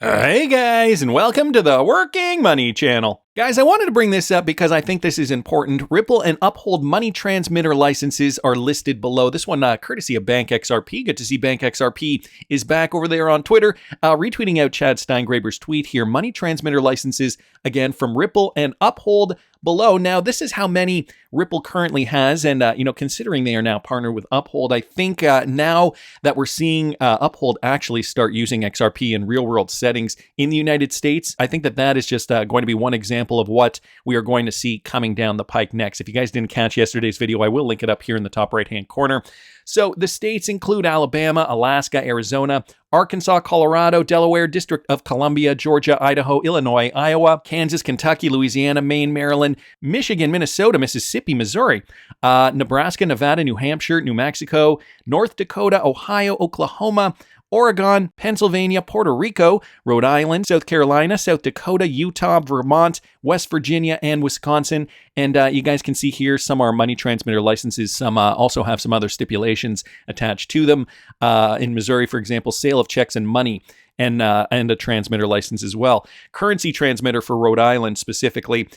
Hey guys, and welcome to the Working Money channel. Guys, I wanted to bring this up because I think this is important. Ripple and Uphold money transmitter licenses are listed below. This one courtesy of Bank XRP. Good to see Bank XRP is back over there on Twitter, retweeting out Chad Steingraber's tweet here. Money transmitter licenses, again, from Ripple and Uphold below. Now, this is how many Ripple currently has, and considering they are now partnered with Uphold, I think now that we're seeing Uphold actually start using XRP in real-world settings in the United States, I think that is just going to be one example of what we are going to see coming down the pike next. If you guys didn't catch yesterday's video, I will link it up here in the top right-hand corner. So the states include Alabama, Alaska, Arizona, Arkansas, Colorado, Delaware, District of Columbia, Georgia, Idaho, Illinois, Iowa, Kansas, Kentucky, Louisiana, Maine, Maryland, Michigan, Minnesota, Mississippi, Missouri, Nebraska, Nevada, New Hampshire, New Mexico, North Dakota, Ohio, Oklahoma, Oregon, Pennsylvania, Puerto Rico, Rhode Island, South Carolina, South Dakota, Utah, Vermont, West Virginia, and Wisconsin. And you guys can see here some are money transmitter licenses. Some also have some other stipulations attached to them. In Missouri, for example, sale of checks and money, and a transmitter license as well. Currency transmitter for Rhode Island specifically,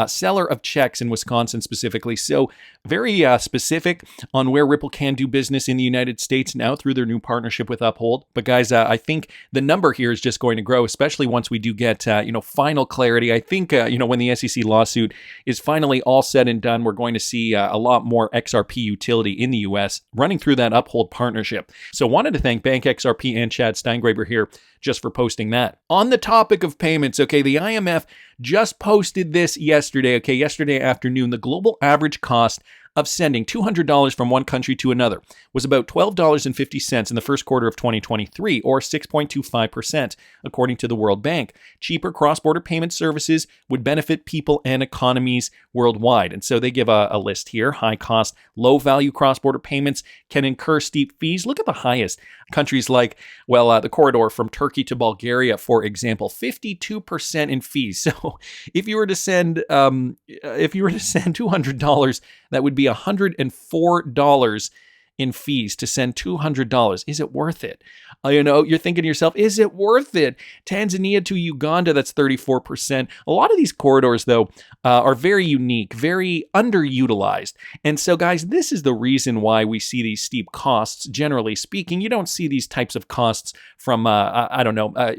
seller of checks in Wisconsin specifically. So very specific on where Ripple can do business in the United States now through their new partnership with Uphold. But guys, I think the number here is just going to grow, especially once we do get final clarity. I think when the SEC lawsuit is finally all said and done, we're going to see a lot more XRP utility in the US running through that Uphold partnership. So wanted to thank Bank XRP and Chad Steingraber here just for posting that. On the topic of payments, okay, the IMF just posted this yesterday, yesterday afternoon. The global average cost of sending $200 from one country to another was about $12.50 in the first quarter of 2023, or 6.25%, according to the World Bank. Cheaper cross-border payment services would benefit people and economies worldwide. And so they give a list here. High cost, low value cross-border payments can incur steep fees. Look at the highest. Countries like, the corridor from Turkey to Bulgaria, for example, 52% in fees. So if you were to send $200, that would be $104 in fees to send $200. Is it worth it? You're thinking to yourself, is it worth it? Tanzania to Uganda, that's 34%. A lot of these corridors, though, are very unique, very underutilized. And so, guys, this is the reason why we see these steep costs. Generally speaking, you don't see these types of costs from,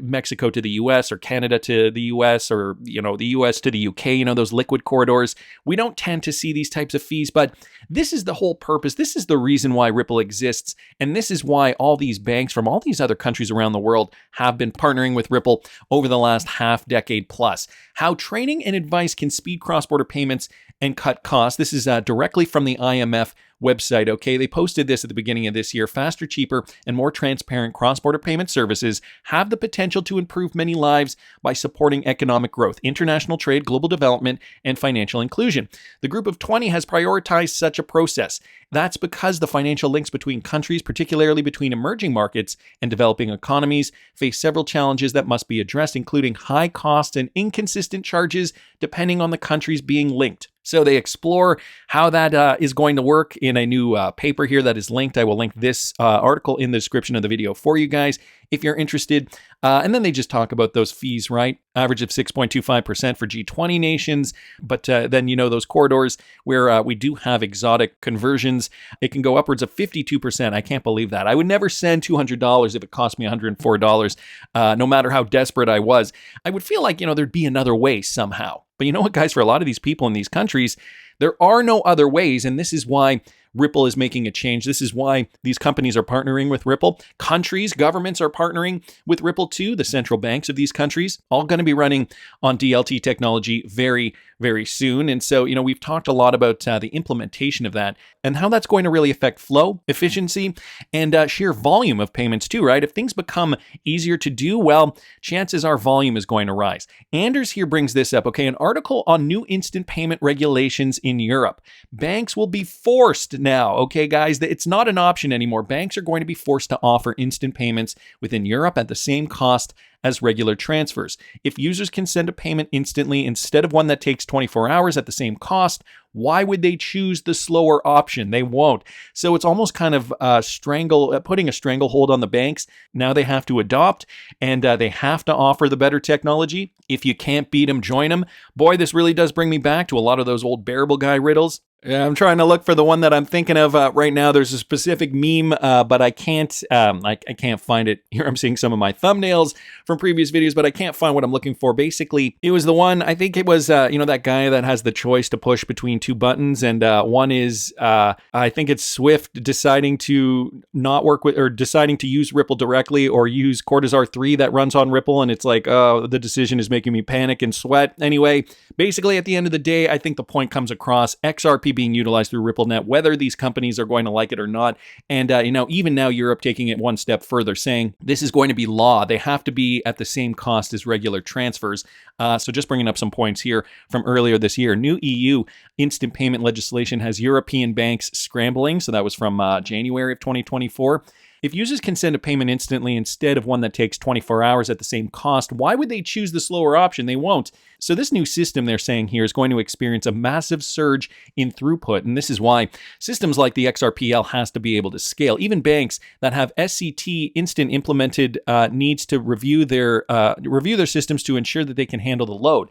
Mexico to the U.S. or Canada to the U.S. or, the U.S. to the U.K., those liquid corridors. We don't tend to see these types of fees, but this is the whole purpose. This is the reason why Ripple exists, and this is why all these banks from all these other countries around the world have been partnering with Ripple over the last half decade plus. How training and advice can speed cross-border payments and cut costs. This is directly from the IMF website, okay? They posted this at the beginning of this year. Faster, cheaper, and more transparent cross-border payment services have the potential to improve many lives by supporting economic growth, international trade, global development, and financial inclusion. The Group of 20 has prioritized such a process. That's because the financial links between countries, particularly between emerging markets and developing economies, face several challenges that must be addressed, including high costs and inconsistent charges depending on the countries being linked. So they explore how that is going to work in a new paper here that is linked. I will link this article in the description of the video for you guys if you're interested. And then they just talk about those fees, right? Average of 6.25% for G20 nations. But then, those corridors where we do have exotic conversions, it can go upwards of 52%. I can't believe that. I would never send $200 if it cost me $104, no matter how desperate I was. I would feel like, there'd be another way somehow. But you know what, guys, for a lot of these people in these countries, there are no other ways. And this is why Ripple is making a change. This is why these companies are partnering with Ripple. Countries, governments are partnering with Ripple too. The central banks of these countries, all going to be running on DLT technology very, very soon. And so, we've talked a lot about the implementation of that and how that's going to really affect flow, efficiency, and sheer volume of payments too, right? If things become easier to do, well, chances are volume is going to rise. Anders here brings this up, okay? An article on new instant payment regulations in Europe. Banks will be forced now. Okay, guys, it's not an option anymore. Banks are going to be forced to offer instant payments within Europe at the same cost as regular transfers. If users can send a payment instantly instead of one that takes 24 hours at the same cost, why would they choose the slower option? They won't. So it's almost kind of putting a stranglehold on the banks. Now they have to adopt, and they have to offer the better technology. If you can't beat them, join them. Boy, this really does bring me back to a lot of those old bearable guy riddles. I'm trying to look for the one that I'm thinking of right now. There's a specific meme, but I can't. I can't find it. Here I'm seeing some of my thumbnails from previous videos, but I can't find what I'm looking for. Basically, it was the one. I think it was that guy that has the choice to push between two buttons, and one is I think it's Swift deciding to not work with or deciding to use Ripple directly or use Cortazar 3 that runs on Ripple, and it's like, oh, the decision is making me panic and sweat. Anyway, basically, at the end of the day, I think the point comes across. XRP being utilized through RippleNet, whether these companies are going to like it or not. And, even now Europe taking it one step further, saying this is going to be law. They have to be at the same cost as regular transfers. So just bringing up some points here from earlier this year. New EU instant payment legislation has European banks scrambling. So that was from January of 2024. If users can send a payment instantly instead of one that takes 24 hours at the same cost, why would they choose the slower option? They won't. So this new system they're saying here is going to experience a massive surge in throughput, and this is why systems like the XRPL has to be able to scale. Even banks that have SCT instant implemented needs to review their systems to ensure that they can handle the load.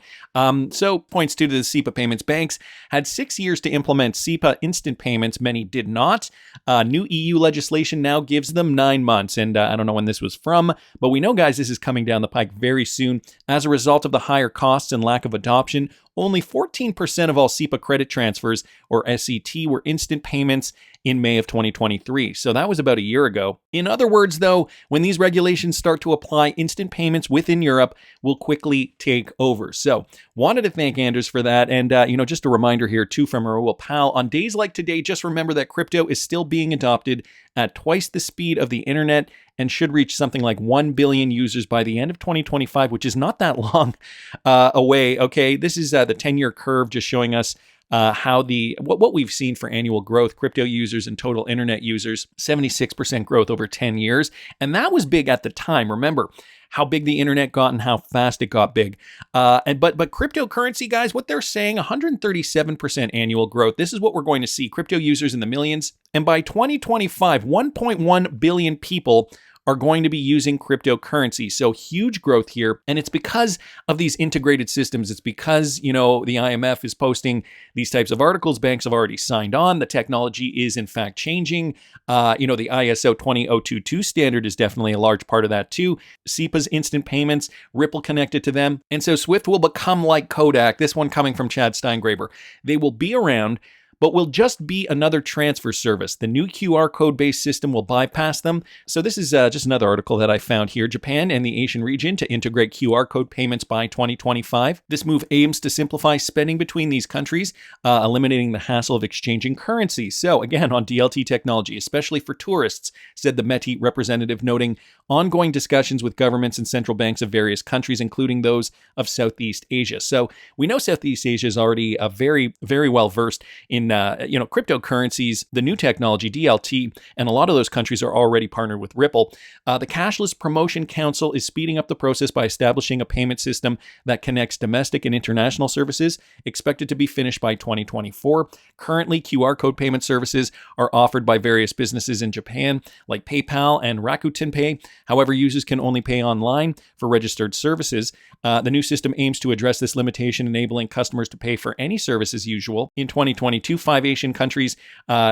So points to the SEPA payments. Banks had 6 years to implement SEPA instant payments. Many did not. New EU legislation now gives them 9 months, and I don't know when this was from, but we know, guys, this is coming down the pike very soon. As a result of the higher costs and lack of adoption, only 14% of all SEPA credit transfers, or SCT, were instant payments in May of 2023. So that was about a year ago. In other words, though, when these regulations start to apply, instant payments within Europe will quickly take over. So wanted to thank Anders for that. And, just a reminder here, too, from our old pal, on days like today, just remember that crypto is still being adopted at twice the speed of the internet and should reach something like 1 billion users by the end of 2025, which is not that long away. Okay, this is the 10-year curve just showing us how what we've seen for annual growth, crypto users and total internet users, 76% growth over 10 years. And that was big at the time. Remember how big the internet got and how fast it got big. But cryptocurrency, guys, what they're saying, 137% annual growth. This is what we're going to see. Crypto users in the millions. And by 2025, 1.1 billion people are going to be using cryptocurrency. So huge growth here. And it's because of these integrated systems. It's because, the IMF is posting these types of articles. Banks have already signed on. The technology is in fact changing. The ISO 20022 standard is definitely a large part of that too. SEPA's instant payments, Ripple connected to them. And so Swift will become like Kodak. This one coming from Chad Steingraber. They will be around, but will just be another transfer service. The new QR code-based system will bypass them. So this is just another article that I found here. Japan and the Asian region to integrate QR code payments by 2025. This move aims to simplify spending between these countries, eliminating the hassle of exchanging currency. So again, on DLT technology, especially for tourists, said the METI representative, noting ongoing discussions with governments and central banks of various countries, including those of Southeast Asia. So we know Southeast Asia is already very, very well versed in cryptocurrencies, the new technology, DLT, and a lot of those countries are already partnered with Ripple. The Cashless Promotion Council is speeding up the process by establishing a payment system that connects domestic and international services, expected to be finished by 2024. Currently, QR code payment services are offered by various businesses in Japan, like PayPal and Rakuten Pay. However, users can only pay online for registered services. The new system aims to address this limitation, enabling customers to pay for any service as usual. In 2022, 5 Asian countries,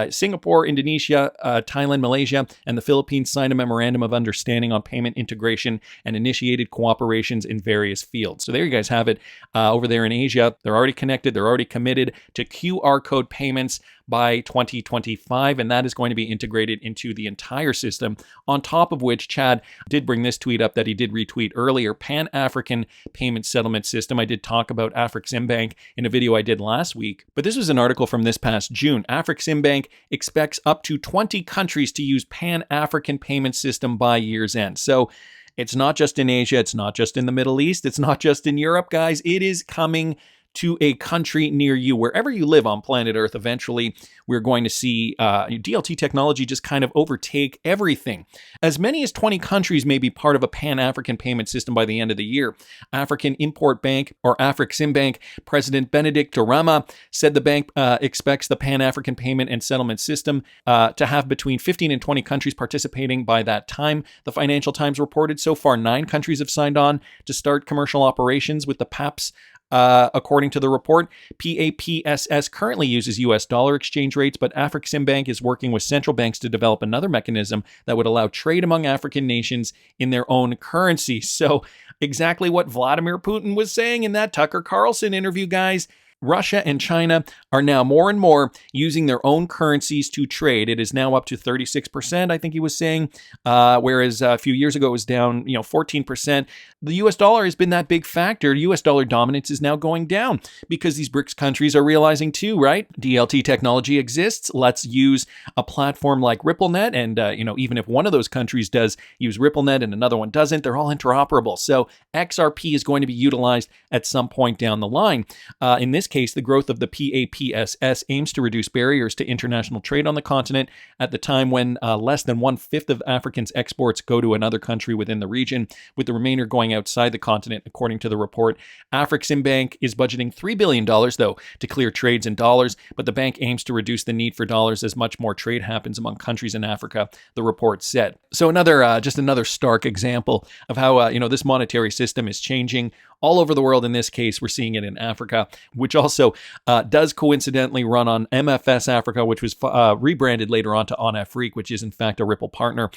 Singapore, Indonesia, Thailand, Malaysia, and the Philippines signed a memorandum of understanding on payment integration and initiated cooperations in various fields. So there you guys have it. Over there in Asia, they're already connected. They're already committed to QR code payments by 2025, and that is going to be integrated into the entire system, on top of which Chad did bring this tweet up that he did retweet earlier, Pan-African Payment Settlement System. I did talk about Afreximbank in a video I did last week, but this was an article from this past June. Afreximbank expects up to 20 countries to use Pan-African Payment System by year's end. So it's not just in Asia, it's not just in the Middle East, it's not just in Europe, guys. It is coming to a country near you. Wherever you live on planet Earth, eventually we're going to see DLT technology just kind of overtake everything. As many as 20 countries may be part of a Pan-African payment system by the end of the year. African Import Bank, or Afreximbank, President Benedict Durama said the bank expects the Pan-African payment and settlement system to have between 15 and 20 countries participating by that time. The Financial Times reported so far 9 countries have signed on to start commercial operations with the PAPS. According to the report, PAPSS currently uses US dollar exchange rates, but Afreximbank is working with central banks to develop another mechanism that would allow trade among African nations in their own currency. So exactly what Vladimir Putin was saying in that Tucker Carlson interview, guys. Russia and China are now more and more using their own currencies to trade. It is now up to 36%, I think he was saying, whereas a few years ago it was down, 14%. The US dollar has been that big factor. US dollar dominance is now going down because these BRICS countries are realizing too, right? DLT technology exists. Let's use a platform like RippleNet. And, even if one of those countries does use RippleNet and another one doesn't, they're all interoperable. So XRP is going to be utilized at some point down the line. In this case, the growth of the PAPSS aims to reduce barriers to international trade on the continent at the time when less than 1/5 of Africans' exports go to another country within the region, with the remainder going outside the continent, according to the report. Afreximbank is budgeting $3 billion, though, to clear trades in dollars, but the bank aims to reduce the need for dollars as much more trade happens among countries in Africa, the report said. So just another stark example of how this monetary system is changing all over the world. In this case, we're seeing it in Africa, which also does coincidentally run on MFS Africa, which was rebranded later on to OnAfrique, which is in fact a Ripple partner.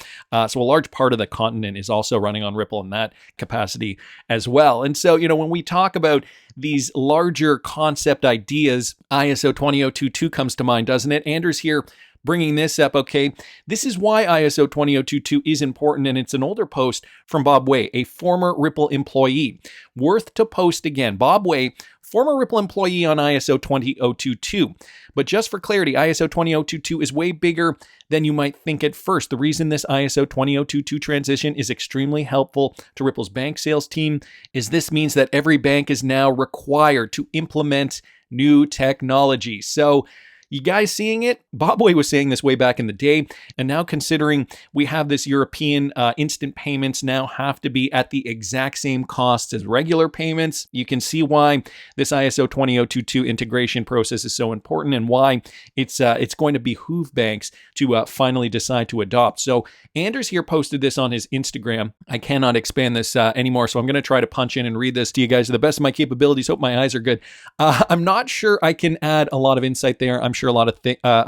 So a large part of the continent is also running on Ripple in that capacity as well. And so, when we talk about these larger concept ideas, ISO 20022 comes to mind, doesn't it? Anders here bringing this up, okay? This is why ISO 20022 is important, and it's an older post from Bob Way, a former Ripple employee. Worth to post again. Bob Way, former Ripple employee on ISO 20022. But just for clarity, ISO 20022 is way bigger than you might think at first. The reason this ISO 20022 transition is extremely helpful to Ripple's bank sales team is this means that every bank is now required to implement new technology. So, you guys seeing it? Bob Way was saying this way back in the day, and now considering we have this European instant payments now have to be at the exact same cost as regular payments, you can see why this ISO 20022 integration process is so important and why it's going to behoove banks to finally decide to adopt. So Anders here posted this on his Instagram. I cannot expand this anymore, so I'm going to try to punch in and read this to you guys to the best of my capabilities. Hope my eyes are good. I'm not sure I can add a lot of insight there. I'm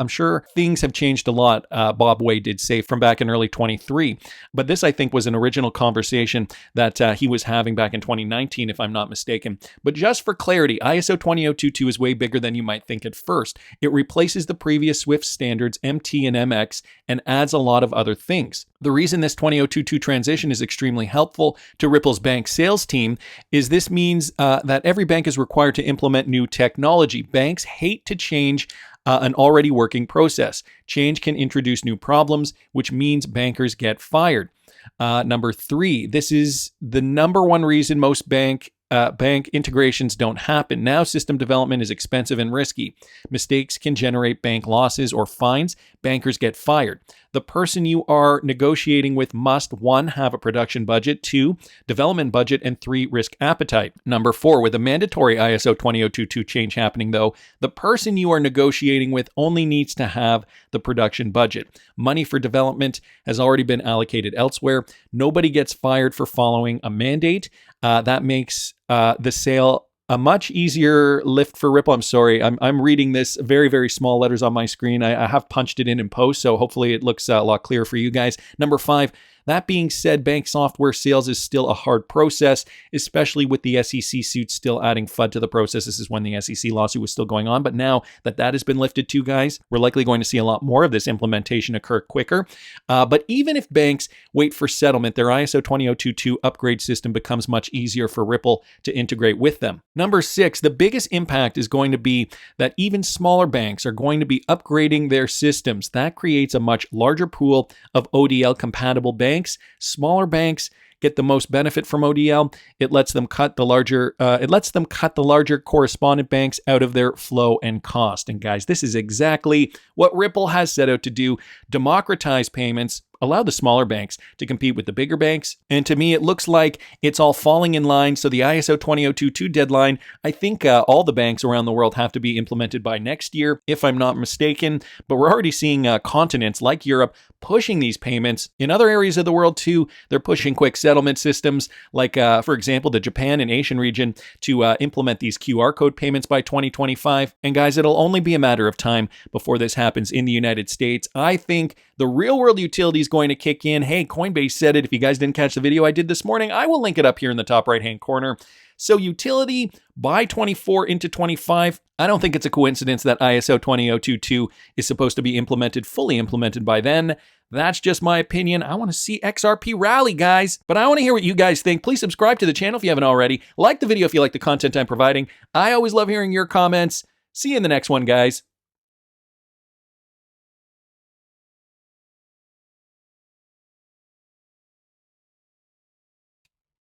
sure things have changed a lot, Bob Way did say, from back in early 23. But this, I think, was an original conversation that he was having back in 2019, if I'm not mistaken. But just for clarity, ISO 20022 is way bigger than you might think at first. It replaces the previous SWIFT standards, MT and MX, and adds a lot of other things. The reason this 20022 transition is extremely helpful to Ripple's bank sales team is this means that every bank is required to implement new technology. Banks hate to change an already working process. Change can introduce new problems, which means bankers get fired. Number 3, this is the number one reason most bank integrations don't happen. Now, system development is expensive and risky. Mistakes can generate bank losses or fines. Bankers get fired. The person you are negotiating with must 1, have a production budget, 2, development budget, and 3, risk appetite. Number 4, with a mandatory ISO 20022 change happening though, the person you are negotiating with only needs to have the production budget. Money for development has already been allocated elsewhere. Nobody gets fired for following a mandate. That makes the sale a much easier lift for Ripple. I'm sorry, I'm reading this very, very small letters on my screen. I have punched it in post, so hopefully it looks a lot clearer for you guys. Number 5, that being said, bank software sales is still a hard process, especially with the SEC suit still adding FUD to the process. This is when the SEC lawsuit was still going on. But now that has been lifted too, guys, we're likely going to see a lot more of this implementation occur quicker. But even if banks wait for settlement, their ISO 20022 upgrade system becomes much easier for Ripple to integrate with them. Number 6, the biggest impact is going to be that even smaller banks are going to be upgrading their systems. That creates a much larger pool of ODL compatible banks. Smaller banks get the most benefit from ODL. It lets them cut the larger correspondent banks out of their flow and cost. And guys, this is exactly what Ripple has set out to do: democratize payments, allow the smaller banks to compete with the bigger banks. And to me, it looks like it's all falling in line. So the ISO 20022 deadline, I think all the banks around the world have to be implemented by next year, if I'm not mistaken. But we're already seeing continents like Europe pushing these payments. In other areas of the world too, they're pushing quick settlement systems, like for example, the Japan and Asian region, to implement these QR code payments by 2025. And guys, it'll only be a matter of time before this happens in the United States. I think the real world utility is going to kick in. Hey, Coinbase said it. If you guys didn't catch the video I did this morning, I will link it up here in the top right-hand corner. So utility by 24 into 25. I don't think it's a coincidence that ISO 20022 is supposed to be fully implemented by then. That's just my opinion. I want to see XRP rally, guys. But I want to hear what you guys think. Please subscribe to the channel if you haven't already. Like the video if you like the content I'm providing. I always love hearing your comments. See you in the next one, guys.